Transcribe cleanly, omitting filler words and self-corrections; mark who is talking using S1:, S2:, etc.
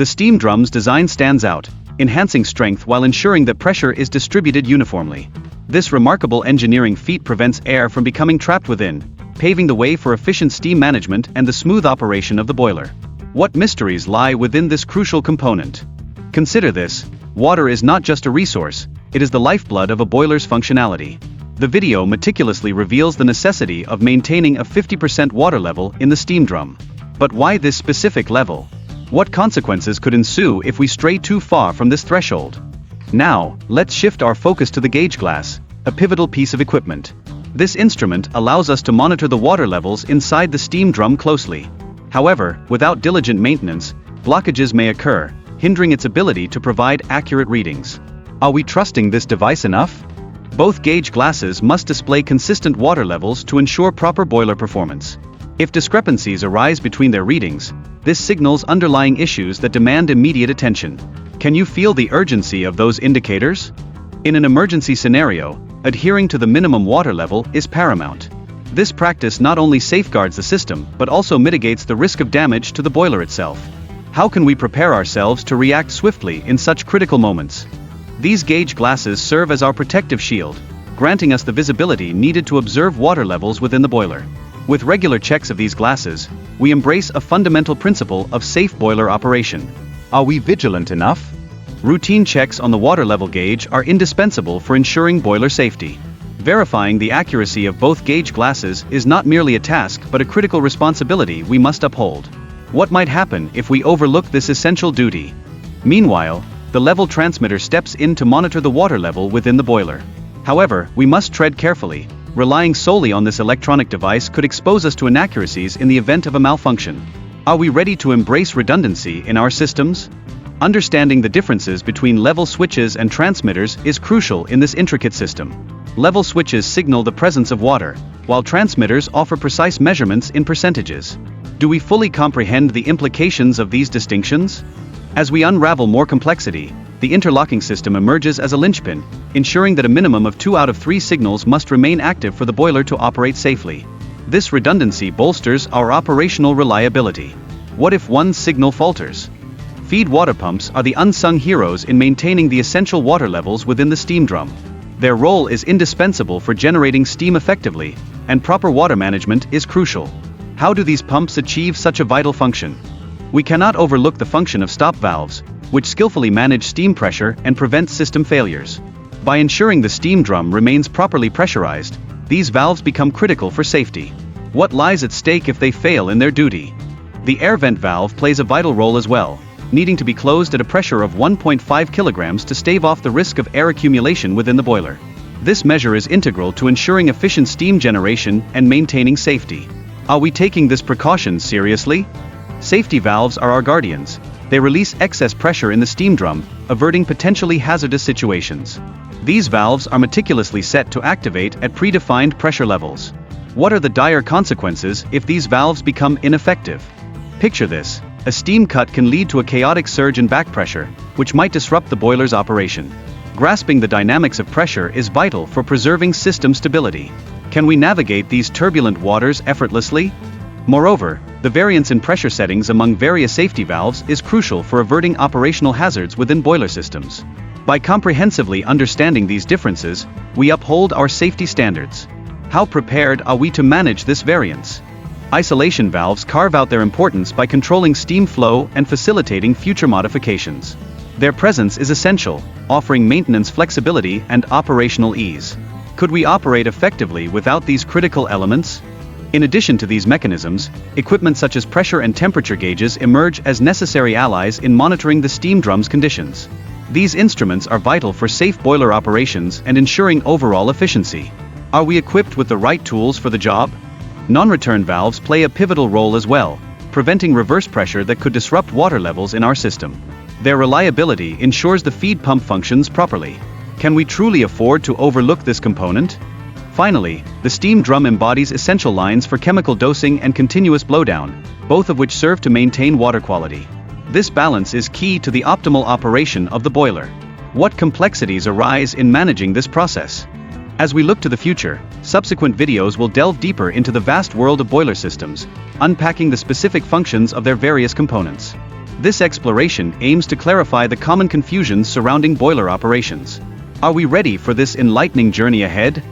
S1: The steam drum's design stands out, enhancing strength while ensuring that pressure is distributed uniformly. This remarkable engineering feat prevents air from becoming trapped within, paving the way for efficient steam management and the smooth operation of the boiler. What mysteries lie within this crucial component? Consider this: water is not just a resource, it is the lifeblood of a boiler's functionality. The video meticulously reveals the necessity of maintaining a 50% water level in the steam drum. But why this specific level? What consequences could ensue if we stray too far from this threshold? Now, let's shift our focus to the gauge glass, a pivotal piece of equipment. This instrument allows us to monitor the water levels inside the steam drum closely. However, without diligent maintenance, blockages may occur, hindering its ability to provide accurate readings. Are we trusting this device enough? Both gauge glasses must display consistent water levels to ensure proper boiler performance. If discrepancies arise between their readings, this signals underlying issues that demand immediate attention. Can you feel the urgency of those indicators? In an emergency scenario, adhering to the minimum water level is paramount. This practice not only safeguards the system but also mitigates the risk of damage to the boiler itself. How can we prepare ourselves to react swiftly in such critical moments? These gauge glasses serve as our protective shield, granting us the visibility needed to observe water levels within the boiler. With regular checks of these glasses, we embrace a fundamental principle of safe boiler operation. Are we vigilant enough? Routine checks on the water level gauge are indispensable for ensuring boiler safety. Verifying the accuracy of both gauge glasses is not merely a task but a critical responsibility we must uphold. What might happen if we overlook this essential duty? Meanwhile, the level transmitter steps in to monitor the water level within the boiler. However, we must tread carefully. Relying solely on this electronic device could expose us to inaccuracies in the event of a malfunction. Are we ready to embrace redundancy in our systems? Understanding the differences between level switches and transmitters is crucial in this intricate system. Level switches signal the presence of water, while transmitters offer precise measurements in percentages. Do we fully comprehend the implications of these distinctions? As we unravel more complexity, the interlocking system emerges as a linchpin, ensuring that a minimum of 2 out of 3 signals must remain active for the boiler to operate safely. This redundancy bolsters our operational reliability. What if one signal falters? Feed water pumps are the unsung heroes in maintaining the essential water levels within the steam drum. Their role is indispensable for generating steam effectively, and proper water management is crucial. How do these pumps achieve such a vital function? We cannot overlook the function of stop valves, which skillfully manage steam pressure and prevent system failures. By ensuring the steam drum remains properly pressurized, these valves become critical for safety. What lies at stake if they fail in their duty? The air vent valve plays a vital role as well, needing to be closed at a pressure of 1.5 kilograms to stave off the risk of air accumulation within the boiler. This measure is integral to ensuring efficient steam generation and maintaining safety. Are we taking this precaution seriously? Safety valves are our guardians. They release excess pressure in the steam drum, averting potentially hazardous situations. These valves are meticulously set to activate at predefined pressure levels. What are the dire consequences if these valves become ineffective? Picture this: a steam cut can lead to a chaotic surge in back pressure, which might disrupt the boiler's operation. Grasping the dynamics of pressure is vital for preserving system stability. Can we navigate these turbulent waters effortlessly? Moreover, the variance in pressure settings among various safety valves is crucial for averting operational hazards within boiler systems. By comprehensively understanding these differences, we uphold our safety standards. How prepared are we to manage this variance? Isolation valves carve out their importance by controlling steam flow and facilitating future modifications. Their presence is essential, offering maintenance flexibility and operational ease. Could we operate effectively without these critical elements? In addition to these mechanisms, equipment such as pressure and temperature gauges emerge as necessary allies in monitoring the steam drum's conditions. These instruments are vital for safe boiler operations and ensuring overall efficiency. Are we equipped with the right tools for the job? Non-return valves play a pivotal role as well, preventing reverse pressure that could disrupt water levels in our system. Their reliability ensures the feed pump functions properly. Can we truly afford to overlook this component? Finally, the steam drum embodies essential lines for chemical dosing and continuous blowdown, both of which serve to maintain water quality. This balance is key to the optimal operation of the boiler. What complexities arise in managing this process? As we look to the future, subsequent videos will delve deeper into the vast world of boiler systems, unpacking the specific functions of their various components. This exploration aims to clarify the common confusions surrounding boiler operations. Are we ready for this enlightening journey ahead?